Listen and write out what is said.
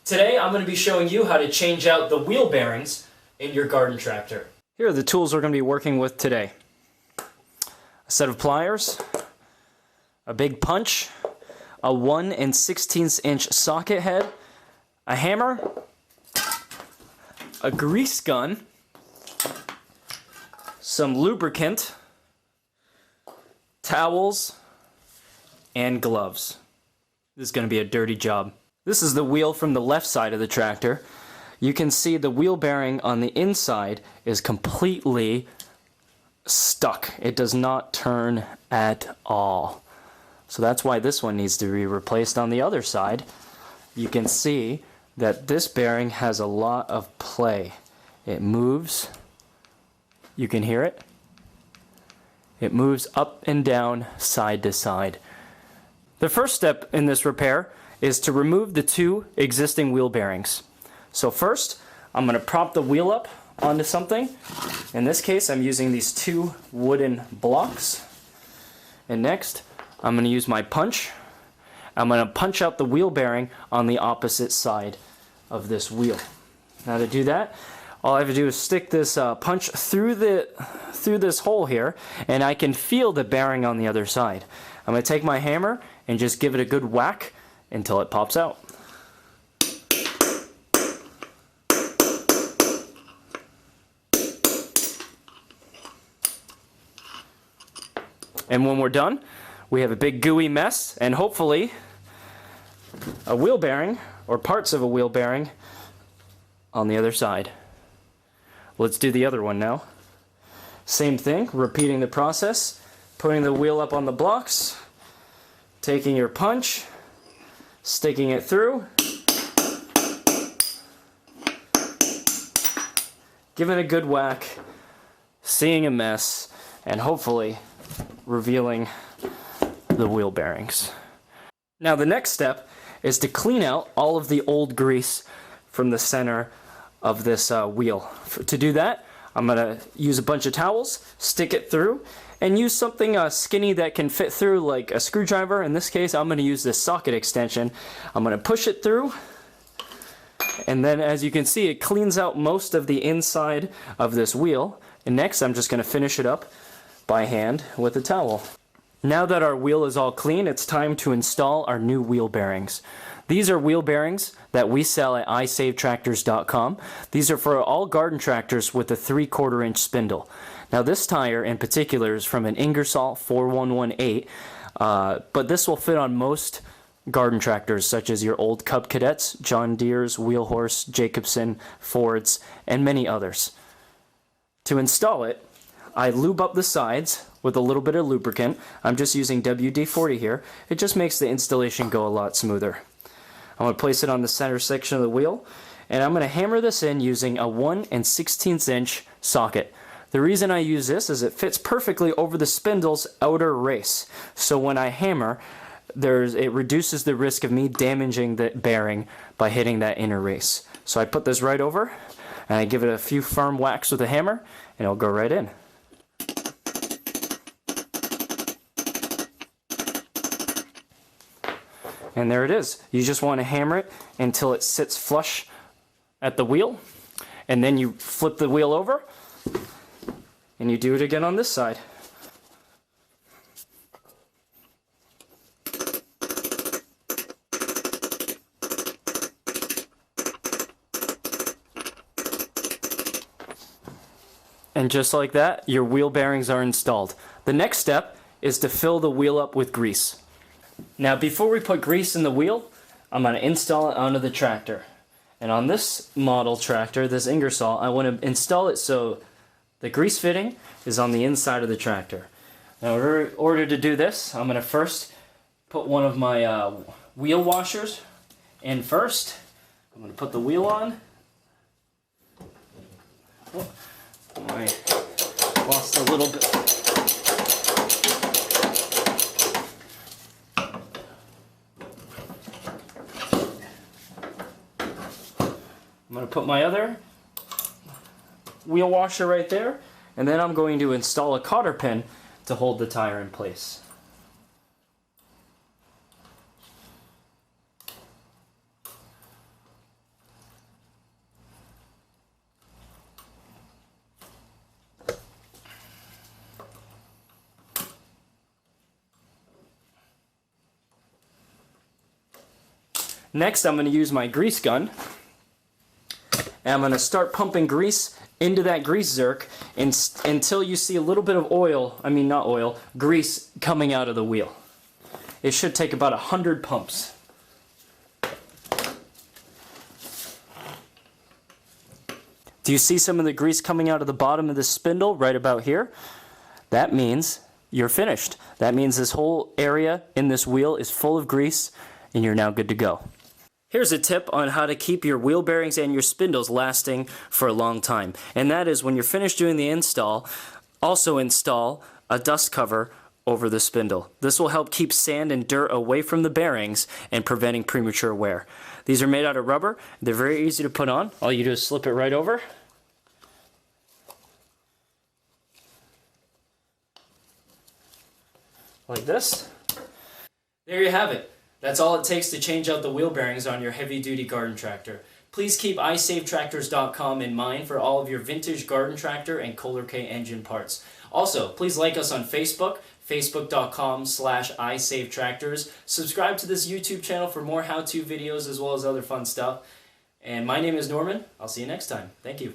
Today I'm going to be showing you how to change out the wheel bearings in your garden tractor. Here are the tools we're going to be working with today. A set of pliers, a big punch, a 1 16" socket head, a hammer, a grease gun, some lubricant, towels, and gloves. This is going to be a dirty job. This is the wheel from the left side of the tractor. You can see the wheel bearing on the inside is completely stuck. It does not turn at all. So that's why this one needs to be replaced on the other side. You can see that this bearing has a lot of play. It moves. You can hear it. It moves up and down, side to side. The first step in this repair is to remove the 2 existing wheel bearings. So first, I'm going to prop the wheel up onto something. In this case, I'm using these 2 wooden blocks. And next, I'm going to use my punch. I'm going to punch out the wheel bearing on the opposite side of this wheel. Now to do that, all I have to do is stick this punch through this hole here, and I can feel the bearing on the other side. I'm going to take my hammer and just give it a good whack until it pops out. And when we're done, we have a big gooey mess and hopefully a wheel bearing or parts of a wheel bearing on the other side. Let's do the other one now. Same thing, repeating the process, putting the wheel up on the blocks, taking your punch, sticking it through, giving it a good whack, seeing a mess, and hopefully revealing the wheel bearings. Now the next step is to clean out all of the old grease from the center of this wheel. To do that, I'm going to use a bunch of towels, stick it through, and use something skinny that can fit through, like a screwdriver. In this case, I'm going to use this socket extension. I'm going to push it through, and then as you can see, it cleans out most of the inside of this wheel. And next, I'm just going to finish it up by hand with a towel. Now that our wheel is all clean, it's time to install our new wheel bearings. These are wheel bearings that we sell at iSaveTractors.com. These are for all garden tractors with a 3/4 inch spindle. Now this tire in particular is from an Ingersoll 4118, but this will fit on most garden tractors such as your old Cub Cadets, John Deere's, Wheelhorse, Jacobson, Ford's, and many others. To install it, I lube up the sides with a little bit of lubricant. I'm just using WD-40 here. It just makes the installation go a lot smoother. I'm going to place it on the center section of the wheel, and I'm going to hammer this in using a 1 16" socket. The reason I use this is it fits perfectly over the spindle's outer race. So when I hammer, it reduces the risk of me damaging the bearing by hitting that inner race. So I put this right over, and I give it a few firm whacks with a hammer, and it'll go right in. And there it is. You just want to hammer it until it sits flush at the wheel, and then you flip the wheel over, and you do it again on this side. And just like that, your wheel bearings are installed. The next step is to fill the wheel up with grease. Now before we put grease in the wheel, I'm going to install it onto the tractor. And on this model tractor, this Ingersoll, I want to install it so the grease fitting is on the inside of the tractor. Now in order to do this, I'm going to first put one of my wheel washers in first. I'm going to put the wheel on. Oh, I lost a little bit. I'm going to put my other wheel washer right there, and then I'm going to install a cotter pin to hold the tire in place. Next, I'm going to use my grease gun, and I'm going to start pumping grease into that grease zerk until you see a little bit of grease coming out of the wheel. It should take about 100 pumps. Do you see some of the grease coming out of the bottom of this spindle right about here? That means you're finished. That means this whole area in this wheel is full of grease and you're now good to go. Here's a tip on how to keep your wheel bearings and your spindles lasting for a long time. And that is, when you're finished doing the install, also install a dust cover over the spindle. This will help keep sand and dirt away from the bearings and preventing premature wear. These are made out of rubber. They're very easy to put on. All you do is slip it right over. Like this. There you have it. That's all it takes to change out the wheel bearings on your heavy-duty garden tractor. Please keep iSaveTractors.com in mind for all of your vintage garden tractor and Kohler K engine parts. Also, please like us on Facebook, facebook.com/iSaveTractors. Subscribe to this YouTube channel for more how-to videos as well as other fun stuff. And my name is Norman. I'll see you next time. Thank you.